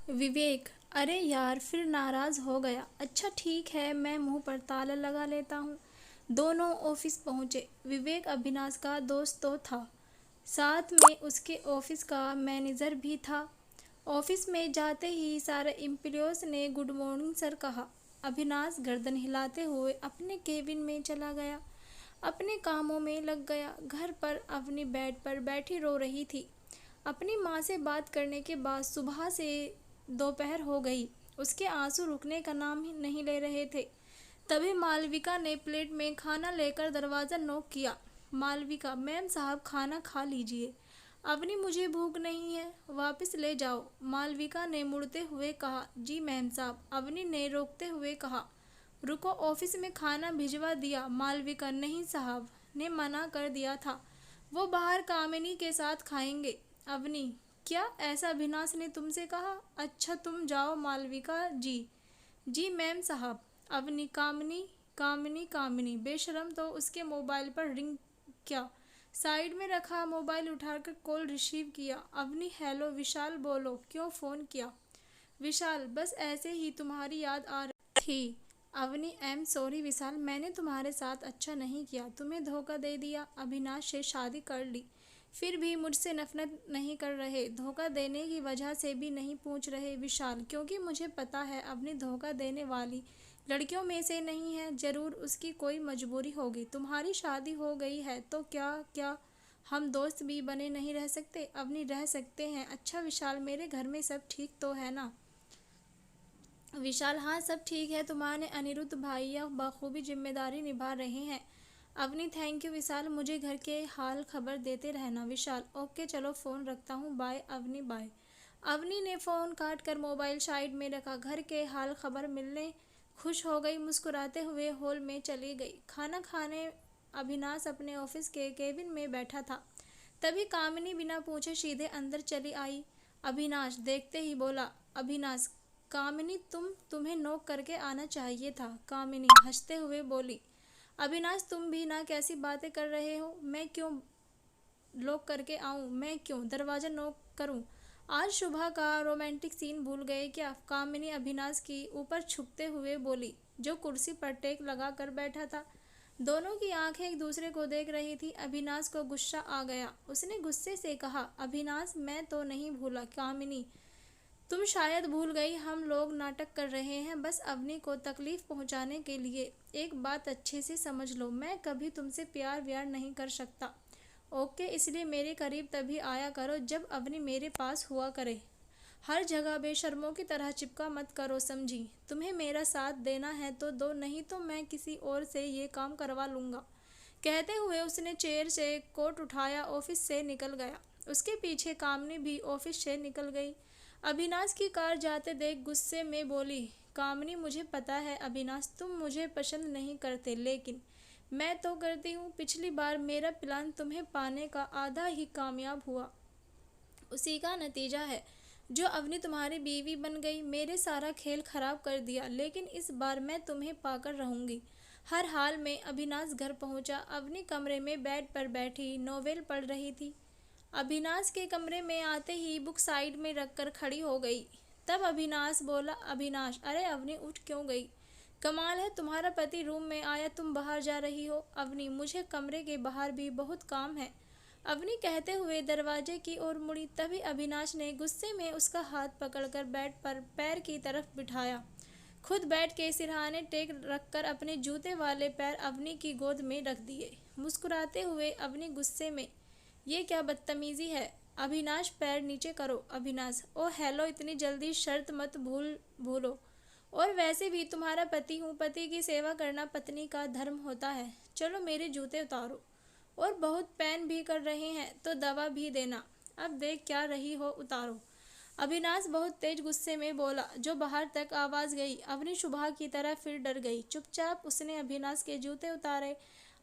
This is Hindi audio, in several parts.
विवेक, अरे यार फिर नाराज हो गया। अच्छा ठीक है, मैं मुंह पर ताला लगा लेता हूँ। दोनों ऑफिस पहुंचे। विवेक अविनाश का दोस्त तो था, साथ में उसके ऑफिस का मैनेजर भी था। ऑफिस में जाते ही सारे एम्प्लॉयज ने गुड मॉर्निंग सर कहा। अविनाश गर्दन हिलाते हुए अपने केबिन में चला गया, अपने कामों में लग गया। घर पर अपनी बेड पर बैठी रो रही थी। अपनी माँ से बात करने के बाद सुबह से दोपहर हो गई, उसके आंसू रुकने का नाम ही नहीं ले रहे थे। तभी मालविका ने प्लेट में खाना लेकर दरवाज़ा नॉक किया। मालविका, मैम साहब खाना खा लीजिए। अवनी, मुझे भूख नहीं है, वापस ले जाओ, मालविका ने मुड़ते हुए कहा। जी मैम साहब, अवनी ने रोकते हुए कहा। रुको, ऑफिस में खाना भिजवा दिया। मालविका, नहीं साहब ने मना कर दिया था, वो बाहर कामिनी के साथ खाएंगे। अवनी, क्या ऐसा अविनाश ने तुमसे कहा? अच्छा तुम जाओ। मालविका, जी जी मैम साहब। अवनी, कामिनी कामिनी कामिनी, बेशरम, तो उसके मोबाइल पर रिंग क्या? साइड में रखा मोबाइल उठाकर कॉल रिसीव किया। अवनी, हेलो विशाल बोलो, क्यों फ़ोन किया? विशाल, बस ऐसे ही तुम्हारी याद आ रही थी। अवनी, आई एम सॉरी विशाल, मैंने तुम्हारे साथ अच्छा नहीं किया, तुम्हें धोखा दे दिया, अविनाश से शादी कर ली, फिर भी मुझसे नफरत नहीं कर रहे, धोखा देने की वजह से भी नहीं पूछ रहे। विशाल, क्योंकि मुझे पता है अवनी धोखा देने वाली लड़कियों में से नहीं है, ज़रूर उसकी कोई मजबूरी होगी। तुम्हारी शादी हो गई है तो क्या क्या हम दोस्त भी बने नहीं रह सकते? अवनी, रह सकते हैं। अच्छा विशाल, मेरे घर में सब ठीक तो है ना? विशाल, हाँ सब ठीक है, तुम्हारे अनिरुद्ध भैया बखूबी जिम्मेदारी निभा रहे हैं। अवनी, थैंक यू विशाल, मुझे घर के हाल खबर देते रहना। विशाल, ओके चलो फ़ोन रखता हूँ, बाय। अवनी, बाय। अवनी ने फ़ोन काट कर मोबाइल साइड में रखा। घर के हाल खबर मिलने खुश हो गई, मुस्कुराते हुए हॉल में चली गई। खाना खाने अविनाश अपने ऑफिस के केबिन में बैठा था, तभी कामिनी बिना पूछे सीधे अंदर चली आई। अविनाश देखते ही बोला। अविनाश, कामिनी, तुम्हें नोक करके आना चाहिए था। कामिनी हंसते हुए बोली। अविनाश, तुम भी ना कैसी बातें कर रहे हो? मैं क्यों लॉक करके आऊँ? मैं क्यों दरवाज़ा नॉक करूँ? आज सुबह का रोमांटिक सीन भूल गए क्या? कामिनी अविनाश की ऊपर छुपते हुए बोली, जो कुर्सी पर टेक लगा कर बैठा था। दोनों की आंखें एक दूसरे को देख रही थी। अविनाश को गुस्सा आ गया। उसने गुस्से से कहा, अविनाश, मैं तो नहीं भूला। कामिनी, तुम शायद भूल गई, हम लोग नाटक कर रहे हैं बस अवनी को तकलीफ पहुंचाने के लिए। एक बात अच्छे से समझ लो, मैं कभी तुमसे प्यार व्यार नहीं कर सकता, ओके? इसलिए मेरे करीब तभी आया करो जब अवनी मेरे पास हुआ करे। हर जगह बेशर्मों की तरह चिपका मत करो, समझी? तुम्हें मेरा साथ देना है तो दो, नहीं तो मैं किसी और से ये काम करवा लूँगा। कहते हुए उसने चेयर से कोट उठाया, ऑफिस से निकल गया। उसके पीछे कामनी भी ऑफिस से निकल गई। अविनाश की कार जाते देख गुस्से में बोली, कामनी, मुझे पता है अविनाश तुम मुझे पसंद नहीं करते, लेकिन मैं तो करती हूँ। पिछली बार मेरा प्लान तुम्हें पाने का आधा ही कामयाब हुआ, उसी का नतीजा है जो अवनी तुम्हारी बीवी बन गई। मेरे सारा खेल खराब कर दिया, लेकिन इस बार मैं तुम्हें पाकर रहूंगी हर हाल में। अविनाश घर पहुंचा। अवनी कमरे में बेड पर बैठी नोवेल पढ़ रही थी। अविनाश के कमरे में आते ही बुक साइड में रखकर खड़ी हो गई। तब अविनाश बोला, अविनाश, अरे अवनी उठ क्यों गई? कमाल है, तुम्हारा पति रूम में आया, तुम बाहर जा रही हो। अवनी, मुझे कमरे के बाहर भी बहुत काम है, अवनी कहते हुए दरवाजे की ओर मुड़ी। तभी अविनाश ने गुस्से में उसका हाथ पकड़कर बेड पर पैर की तरफ बिठाया। खुद बेड के सिरहाने टेक रखकर अपने जूते वाले पैर अवनी की गोद में रख दिए। मुस्कुराते हुए अवनी गुस्से में, ये क्या बदतमीजी है? अविनाश, पैर नीचे करो। अविनाश, ओ हेलो, इतनी जल्दी शर्त मत भूलो, और वैसे भी तुम्हारा पति हूँ, पति की सेवा करना पत्नी का धर्म होता है। चलो मेरे जूते उतारो, और बहुत पेन भी कर रहे हैं तो दवा भी देना। अब देख क्या रही हो, उतारो। अविनाश बहुत तेज गुस्से में बोला, जो बाहर तक आवाज़ गई। अवनी सुबह की तरह फिर डर गई। चुपचाप उसने अविनाश के जूते उतारे,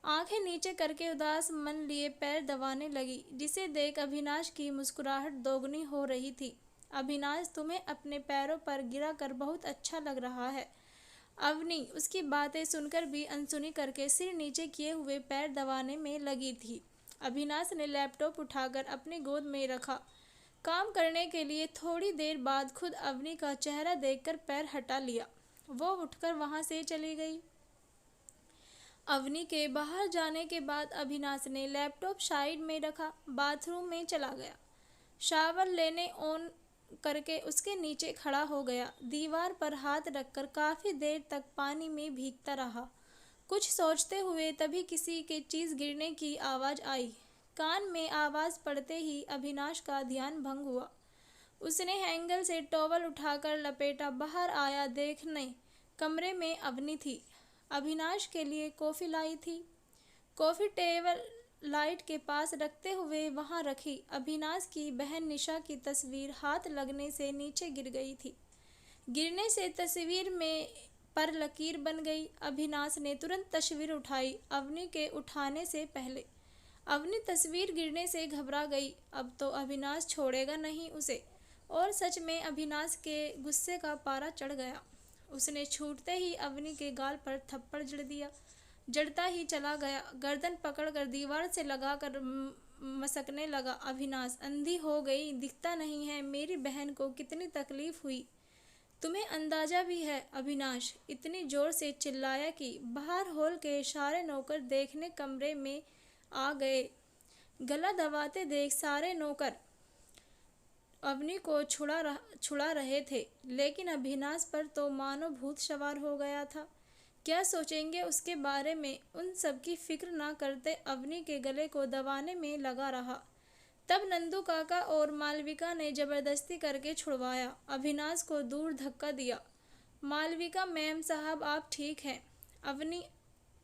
आंखें नीचे करके उदास मन लिए पैर दबाने लगी, जिसे देख अविनाश की मुस्कुराहट दोगुनी हो रही थी। अविनाश, तुम्हें अपने पैरों पर गिरा कर बहुत अच्छा लग रहा है। अवनी उसकी बातें सुनकर भी अनसुनी करके सिर नीचे किए हुए पैर दबाने में लगी थी। अविनाश ने लैपटॉप उठाकर अपनी गोद में रखा। काम करने के लिए थोड़ी देर बाद खुद अवनी का चेहरा देखकर पैर हटा लिया। वो उठकर वहां से चली गई। अवनी के बाहर जाने के बाद अविनाश ने लैपटॉप साइड में रखा, बाथरूम में चला गया। शावर लेने ऑन करके उसके नीचे खड़ा हो गया। दीवार पर हाथ रखकर काफी देर तक पानी में भीगता रहा, कुछ सोचते हुए। तभी किसी के चीज गिरने की आवाज आई। कान में आवाज पड़ते ही अविनाश का ध्यान भंग हुआ। उसने हैंगर से टॉवल उठाकर लपेटा, बाहर आया, देखने कमरे में अवनी थी। अविनाश के लिए कॉफी लाई थी। कॉफी टेबल लाइट के पास रखते हुए वहां रखी। अविनाश की बहन निशा की तस्वीर हाथ लगने से नीचे गिर गई थी। गिरने से तस्वीर में पर लकीर बन गई। अविनाश ने तुरंत तस्वीर उठाई, अवनी के उठाने से पहले। अवनी तस्वीर गिरने से घबरा गई। अब तो अविनाश छोड़ेगा नहीं उसे। और सच में अविनाश के गुस्से का पारा चढ़ गया। उसने छूटते ही अवनी के गाल पर थप्पड़ जड़ दिया। जड़ता ही चला गया। गर्दन पकड़कर दीवार से लगाकर मसकने लगा। अविनाश, अंधी हो गई, दिखता नहीं है मेरी बहन को कितनी तकलीफ हुई। तुम्हें अंदाजा भी है? अविनाश इतनी जोर से चिल्लाया कि बाहर हॉल के सारे नौकर देखने कमरे में आ गए। गला दबाते देख सारे नौकर अवनी को छुड़ा रहे थे, लेकिन अविनाश पर तो मानो भूत सवार हो गया था। क्या सोचेंगे उसके बारे में, उन सब की फिक्र ना करते अवनी के गले को दबाने में लगा रहा। तब नंदू काका और मालविका ने जबरदस्ती करके छुड़वाया। अविनाश को दूर धक्का दिया। मालविका, मैम साहब आप ठीक हैं?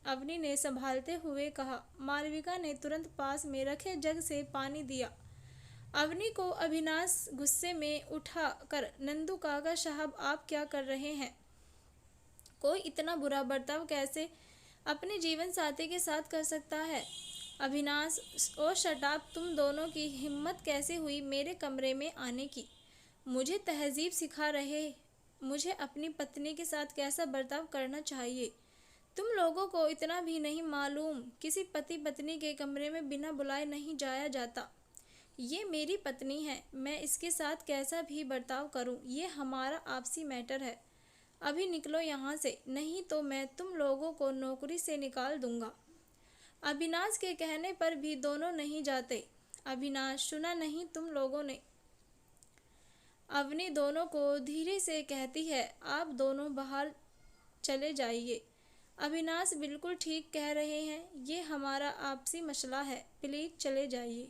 अवनी ने संभालते हुए कहा। मालविका ने तुरंत पास में रखे जग से पानी दिया। अवनी को अविनाश गुस्से में उठा कर, नंदू काका साहब आप क्या कर रहे हैं? कोई इतना बुरा बर्ताव कैसे अपने जीवन साथी के साथ कर सकता है? अविनाश, ओ शटाप, तुम दोनों की हिम्मत कैसे हुई मेरे कमरे में आने की? मुझे तहजीब सिखा रहे, मुझे अपनी पत्नी के साथ कैसा बर्ताव करना चाहिए। तुम लोगों को इतना भी नहीं मालूम, किसी पति पत्नी के कमरे में बिना बुलाए नहीं जाया जाता। ये मेरी पत्नी है, मैं इसके साथ कैसा भी बर्ताव करूं, ये हमारा आपसी मैटर है। अभी निकलो यहाँ से, नहीं तो मैं तुम लोगों को नौकरी से निकाल दूंगा। अविनाश के कहने पर भी दोनों नहीं जाते। अविनाश, सुना नहीं तुम लोगों ने? अवनी दोनों को धीरे से कहती है, आप दोनों बाहर चले जाइए। अविनाश बिल्कुल ठीक कह रहे हैं, ये हमारा आपसी मसला है, प्लीज चले जाइए।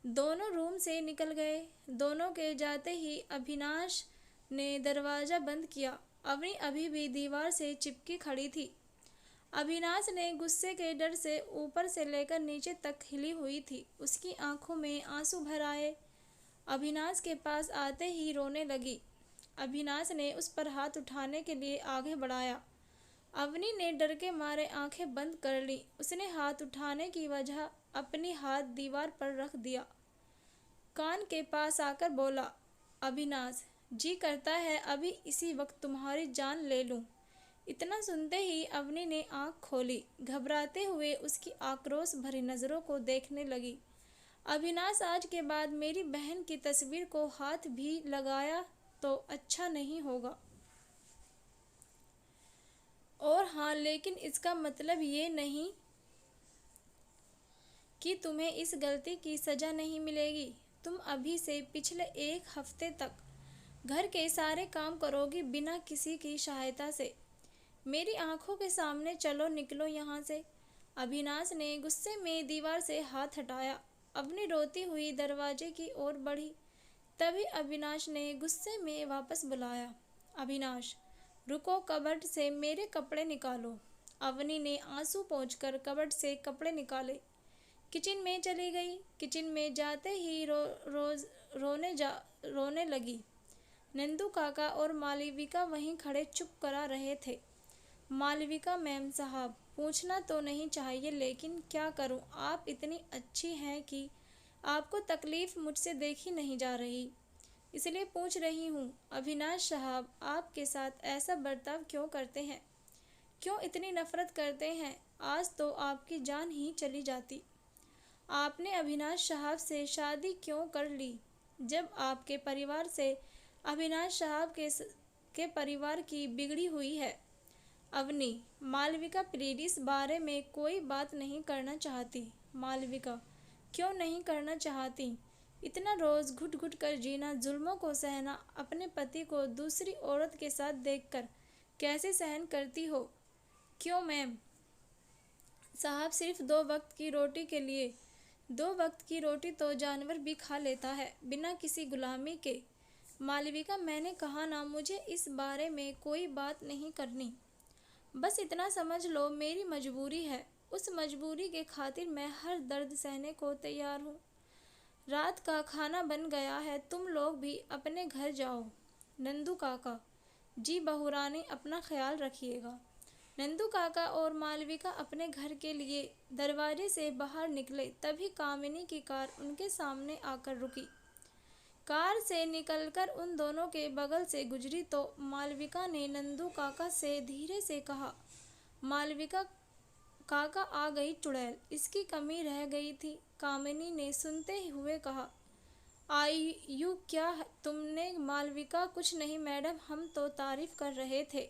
दोनों रूम से निकल गए। दोनों के जाते ही अविनाश ने दरवाजा बंद किया। अवनी अभी भी दीवार से चिपकी खड़ी थी। अविनाश ने गुस्से के डर से ऊपर से लेकर नीचे तक हिली हुई थी। उसकी आंखों में आंसू भर आए। अविनाश के पास आते ही रोने लगी। अविनाश ने उस पर हाथ उठाने के लिए आगे बढ़ाया। अवनी ने डर के मारे आंखें बंद कर ली। उसने हाथ उठाने की वजह अपनी हाथ दीवार पर रख दिया। कान के पास आकर बोला, अविनाश, जी करता है अभी इसी वक्त तुम्हारी जान ले लूं। इतना सुनते ही अवनी ने आंख खोली। घबराते हुए उसकी आक्रोश भरी नजरों को देखने लगी। अविनाश, आज के बाद मेरी बहन की तस्वीर को हाथ भी लगाया तो अच्छा नहीं होगा। और हाँ, लेकिन इसका मतलब ये नहीं कि तुम्हें इस गलती की सजा नहीं मिलेगी। तुम अभी से पिछले 1 हफ्ते तक घर के सारे काम करोगी बिना किसी की सहायता से। मेरी आंखों के सामने चलो, निकलो यहाँ से। अविनाश ने गुस्से में दीवार से हाथ हटाया। अवनी रोती हुई दरवाजे की ओर बढ़ी। तभी अविनाश ने गुस्से में वापस बुलाया, अविनाश रुको, कबर्ड से मेरे कपड़े निकालो। अवनी ने आंसू पोंछकर कबर्ड से कपड़े निकाले। किचन में चली गई। किचन में जाते ही रोने लगी। नंदू काका और मालविका वहीं खड़े चुप करा रहे थे। मालविका, मैम साहब, पूछना तो नहीं चाहिए, लेकिन क्या करूं, आप इतनी अच्छी हैं कि आपको तकलीफ मुझसे देखी नहीं जा रही, इसलिए पूछ रही हूँ। अविनाश साहब आपके साथ ऐसा बर्ताव क्यों करते हैं? क्यों इतनी नफरत करते हैं? आज तो आपकी जान ही चली जाती। आपने अविनाश साहब से शादी क्यों कर ली? जब आपके परिवार से अविनाश साहब के परिवार की बिगड़ी हुई है। अवनी, मालविका प्लीज इस बारे में कोई बात नहीं करना चाहती। मालविका, क्यों नहीं करना चाहती? इतना रोज घुट घुट कर जीना, जुल्मों को सहना, अपने पति को दूसरी औरत के साथ देखकर कैसे सहन करती हो? क्यों मैम साहब, सिर्फ 2 वक्त की रोटी के लिए? 2 वक्त की रोटी तो जानवर भी खा लेता है, बिना किसी गुलामी के। मालविका, मैंने कहा ना, मुझे इस बारे में कोई बात नहीं करनी। बस इतना समझ लो, मेरी मजबूरी है। उस मजबूरी के खातिर मैं हर दर्द सहने को तैयार हूँ। रात का खाना बन गया है, तुम लोग भी अपने घर जाओ। नंदू काका, जी बहुरानी, अपना ख्याल रखिएगा। नंदू काका और मालविका अपने घर के लिए दरवाजे से बाहर निकले, तभी कामिनी की कार उनके सामने आकर रुकी। कार से निकलकर उन दोनों के बगल से गुजरी तो मालविका ने नंदू काका से धीरे से कहा, मालविका काका, आ गई चुड़ैल, इसकी कमी रह गई थी। कामिनी ने सुनते हुए कहा, आयु क्या तुमने? मालविका, कुछ नहीं मैडम, हम तो तारीफ कर रहे थे।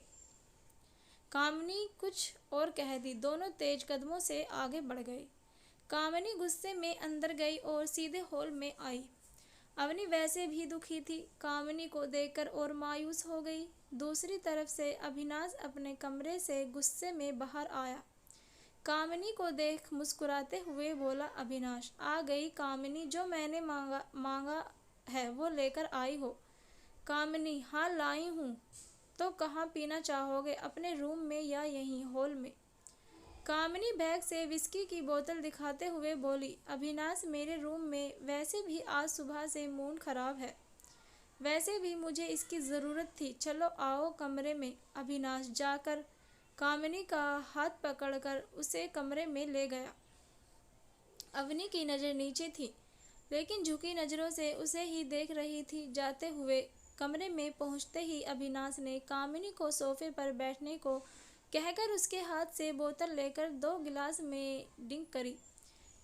कामिनी कुछ और कह दी। दोनों तेज कदमों से आगे बढ़ गए। कामिनी गुस्से में अंदर गई और सीधे हॉल में आई। अवनी वैसे भी दुखी थी, कामिनी को देखकर और मायूस हो गई। दूसरी तरफ से अविनाश अपने कमरे से गुस्से में बाहर आया। कामिनी को देख मुस्कुराते हुए बोला, अविनाश, आ गई कामिनी, जो मैंने मांगा है वो लेकर आई हो? कामिनी, हाँ लाई हूँ। तो कहाँ पीना चाहोगे, अपने रूम में या यहीं हॉल में? कामिनी बैग से विस्की की बोतल दिखाते हुए बोली, अविनाश, मेरे रूम में। वैसे भी आज सुबह से मूड खराब है। वैसे भी मुझे इसकी ज़रूरत थी। चलो आओ कमरे में। अविनाश जाकर कामिनी का हाथ पकड़कर उसे कमरे में ले गया। अवनी की नज़र नीचे थी, लेकिन झुकी नज़रों से उसे ही देख रही थी। जाते हुए कमरे में पहुंचते ही अविनाश ने कामिनी को सोफे पर बैठने को कहकर उसके हाथ से बोतल लेकर 2 गिलास में ड्रिंक करी।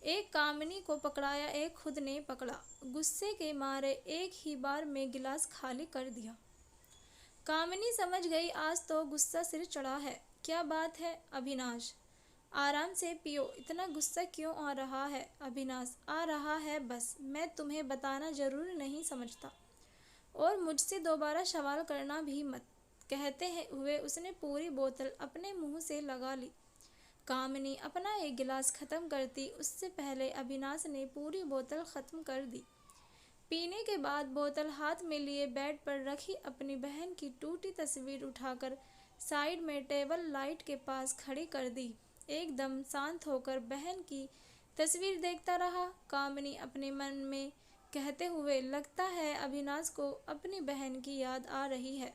एक कामिनी को पकड़ाया, एक खुद ने पकड़ा। गुस्से के मारे एक ही बार में गिलास खाली कर दिया। कामिनी समझ गई, आज तो गुस्सा सिर चढ़ा है। क्या बात है अविनाश, आराम से पियो, इतना गुस्सा क्यों आ रहा है? अविनाश, आ रहा है बस, मैं तुम्हें बताना जरूरी नहीं समझता, और मुझसे दोबारा सवाल करना भी मत। कहते हुए उसने पूरी बोतल अपने मुंह से लगा ली। कामिनी अपना एक गिलास खत्म करती उससे पहले अविनाश ने पूरी बोतल खत्म कर दी। पीने के बाद बोतल हाथ में लिए बेड पर रखी अपनी बहन की टूटी तस्वीर उठाकर साइड में टेबल लाइट के पास खड़ी कर दी। एकदम शांत होकर बहन की तस्वीर देखता रहा। कामिनी अपने मन में कहते हुए, लगता है अविनाश को अपनी बहन की याद आ रही है।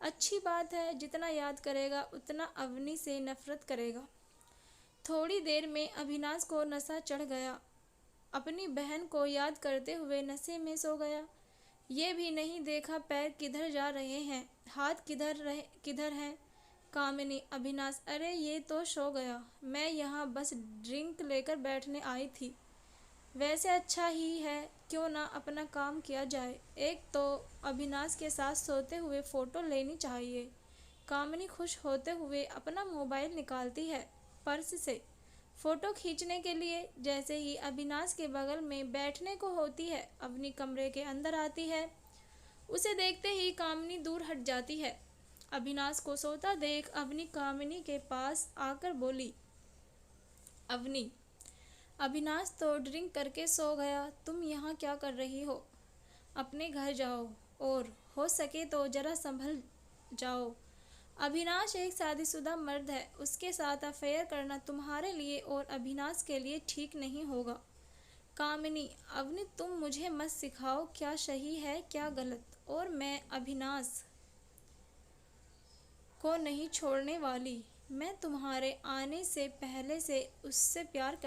अच्छी बात है, जितना याद करेगा उतना अवनी से नफरत करेगा। थोड़ी देर में अविनाश को नशा चढ़ गया। अपनी बहन को याद करते हुए नशे में सो गया। ये भी नहीं देखा पैर किधर जा रहे हैं, हाथ किधर हैं। कामिनी, अविनाश, अरे ये तो सो गया, मैं यहाँ बस ड्रिंक लेकर बैठने आई थी। वैसे अच्छा ही है, क्यों ना अपना काम किया जाए। एक तो अविनाश के साथ सोते हुए फ़ोटो लेनी चाहिए। कामिनी खुश होते हुए अपना मोबाइल निकालती है पर्स से फ़ोटो खींचने के लिए। जैसे ही अविनाश के बगल में बैठने को होती है, अवनी कमरे के अंदर आती है। उसे देखते ही कामिनी दूर हट जाती है। अविनाश को सोता देख अवनी कामिनी के पास आकर बोली, अवनी, अविनाश तो ड्रिंक करके सो गया, तुम यहाँ क्या कर रही हो? अपने घर जाओ और हो सके तो ज़रा संभल जाओ। अविनाश एक शादीशुदा मर्द है, उसके साथ अफेयर करना तुम्हारे लिए और अविनाश के लिए ठीक नहीं होगा। कामिनी, अवनी, तुम मुझे मत सिखाओ क्या सही है क्या गलत, और मैं अविनाश को नहीं छोड़ने वाली। मैं तुम्हारे आने से पहले से उससे प्यार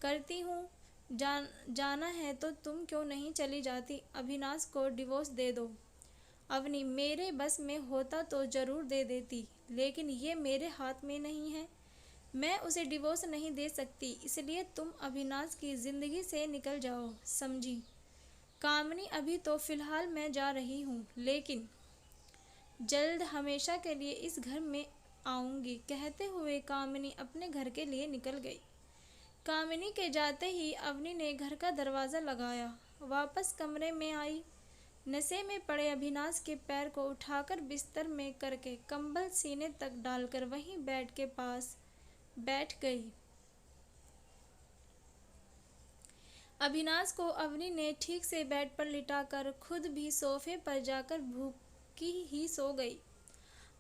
करती हूँ। जाना है तो तुम क्यों नहीं चली जाती? अविनाश को डिवोर्स दे दो। अवनी, मेरे बस में होता तो ज़रूर दे देती, लेकिन ये मेरे हाथ में नहीं है। मैं उसे डिवोर्स नहीं दे सकती, इसलिए तुम अविनाश की ज़िंदगी से निकल जाओ, समझी? कामिनी अभी तो फिलहाल मैं जा रही हूँ, लेकिन जल्द हमेशा के लिए इस घर में आऊँगी। कहते हुए कामिनी अपने घर के लिए निकल गई। कामिनी के जाते ही अवनी ने घर का दरवाज़ा लगाया, वापस कमरे में आई। नशे में पड़े अभिनाश के पैर को उठाकर बिस्तर में करके कंबल सीने तक डालकर वहीं बेड के पास बैठ गई। अभिनाश को अवनी ने ठीक से बेड पर लिटाकर खुद भी सोफे पर जाकर भूखी ही सो गई।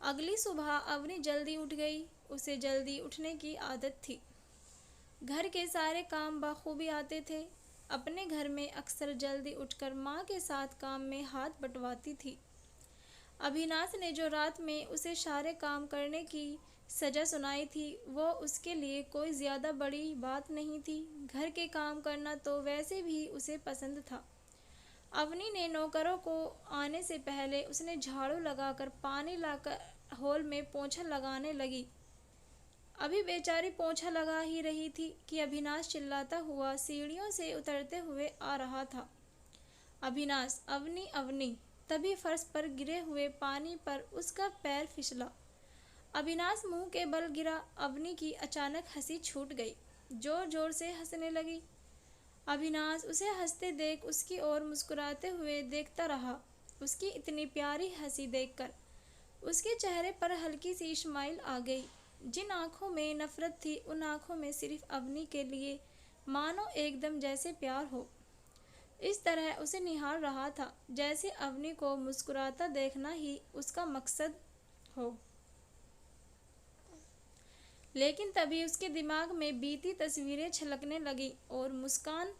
अगली सुबह अवनी जल्दी उठ गई। उसे जल्दी उठने की आदत थी। घर के सारे काम बखूबी आते थे। अपने घर में अक्सर जल्दी उठकर माँ के साथ काम में हाथ बंटवाती थी। अभिनाश ने जो रात में उसे सारे काम करने की सज़ा सुनाई थी, वो उसके लिए कोई ज़्यादा बड़ी बात नहीं थी। घर के काम करना तो वैसे भी उसे पसंद था। अवनी ने नौकरों को आने से पहले उसने झाड़ू लगाकर पानी लाकर हॉल में पोंछा लगाने लगी। अभी बेचारी पोंछा लगा ही रही थी कि अभिनाश चिल्लाता हुआ सीढ़ियों से उतरते हुए आ रहा था। अभिनाश, अवनी, अवनी। तभी फर्श पर गिरे हुए पानी पर उसका पैर फिसला। अभिनाश मुंह के बल गिरा। अवनी की अचानक हंसी छूट गई, जोर जोर से हंसने लगी। अभिनाश उसे हंसते देख उसकी ओर मुस्कुराते हुए देखता रहा। उसकी इतनी प्यारी हंसी देखकर उसके चेहरे पर हल्की सी स्माइल आ गई। जिन आंखों में नफरत थी, उन आंखों में सिर्फ अवनी के लिए मानो एकदम जैसे प्यार हो। इस तरह उसे निहार रहा था जैसे अवनी को मुस्कुराता देखना ही उसका मकसद हो। लेकिन तभी उसके दिमाग में बीती तस्वीरें छलकने लगी और मुस्कान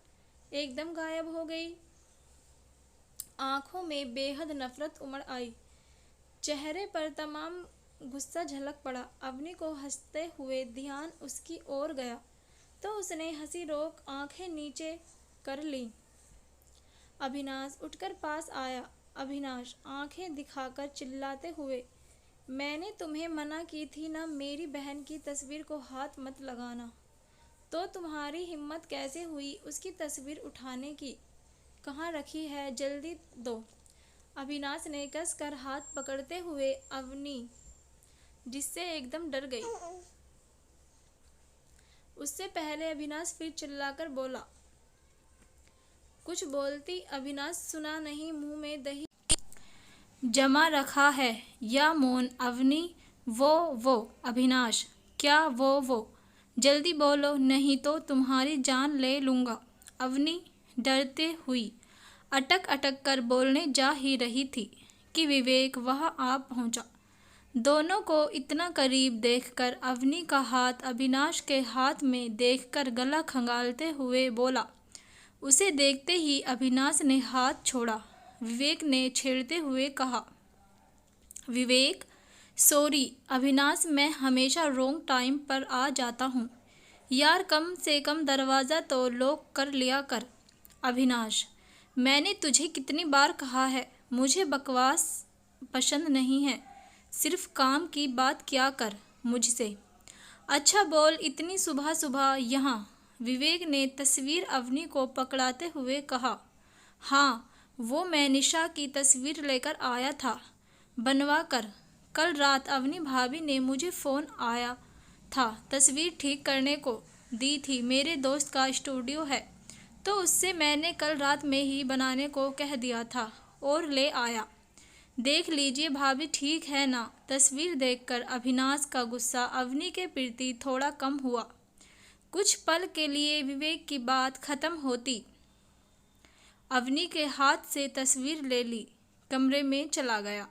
एकदम गायब हो गई। आंखों में बेहद नफरत उमड़ आई। चेहरे पर तमाम गुस्सा झलक पड़ा। अवनी को हंसते हुए ध्यान उसकी ओर गया तो उसने हंसी रोक आंखें नीचे कर ली। अभिनाश उठकर पास आया। अभिनाश आंखें दिखाकर चिल्लाते हुए, मैंने तुम्हें मना की थी ना मेरी बहन की तस्वीर को हाथ मत लगाना, तो तुम्हारी हिम्मत कैसे हुई उसकी तस्वीर उठाने की? कहाँ रखी है, जल्दी दो। अभिनाश ने कसकर हाथ पकड़ते हुए अवनी जिससे एकदम डर गई। उससे पहले अभिनाश फिर चिल्लाकर बोला। कुछ बोलती अभिनाश सुना नहीं। मुंह में दही जमा रखा है या मौन? अवनी, वो अभिनाश, क्या वो? जल्दी बोलो, नहीं तो तुम्हारी जान ले लूँगा। अवनी डरते हुई अटक अटक कर बोलने जा ही रही थी कि विवेक वहाँ आ पहुँचा। दोनों को इतना करीब देखकर अवनी का हाथ अभिनाश के हाथ में देखकर गला खंगालते हुए बोला। उसे देखते ही अभिनाश ने हाथ छोड़ा। विवेक ने छेड़ते हुए कहा, विवेक, सॉरी अभिनाश, मैं हमेशा रॉन्ग टाइम पर आ जाता हूँ यार, कम से कम दरवाज़ा तो लॉक कर लिया कर। अभिनाश, मैंने तुझे कितनी बार कहा है, मुझे बकवास पसंद नहीं है, सिर्फ काम की बात किया कर मुझसे। अच्छा बोल, इतनी सुबह सुबह यहाँ? विवेक ने तस्वीर अवनी को पकड़ाते हुए कहा। हाँ, वो मैं निशा की तस्वीर लेकर आया था बनवा कर। कल रात अवनी भाभी ने मुझे फ़ोन आया था, तस्वीर ठीक करने को दी थी। मेरे दोस्त का स्टूडियो है तो उससे मैंने कल रात में ही बनाने को कह दिया था और ले आया। देख लीजिए भाभी, ठीक है ना? तस्वीर देखकर अभिनाश का गुस्सा अवनी के प्रति थोड़ा कम हुआ। कुछ पल के लिए विवेक की बात खत्म होती अवनी के हाथ से तस्वीर ले ली, कमरे में चला गया।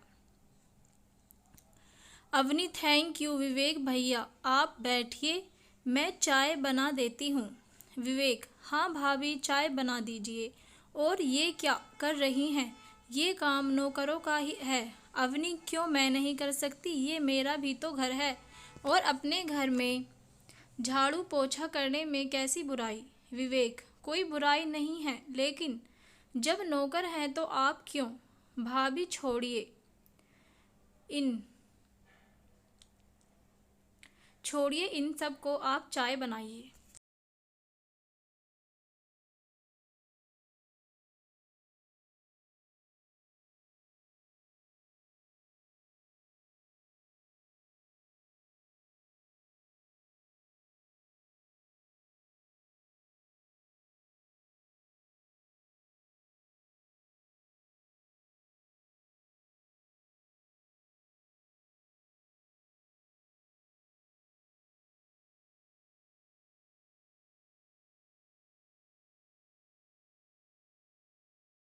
अवनी, थैंक यू विवेक भैया, आप बैठिए, मैं चाय बना देती हूँ। विवेक, हाँ भाभी, चाय बना दीजिए। और ये क्या कर रही हैं? ये काम नौकरों का ही है। अवनी, क्यों मैं नहीं कर सकती? ये मेरा भी तो घर है और अपने घर में झाड़ू पोछा करने में कैसी बुराई? विवेक, कोई बुराई नहीं है, लेकिन जब नौकर हैं तो आप क्यों? भाभी छोड़िए इन सब को, आप चाय बनाइए।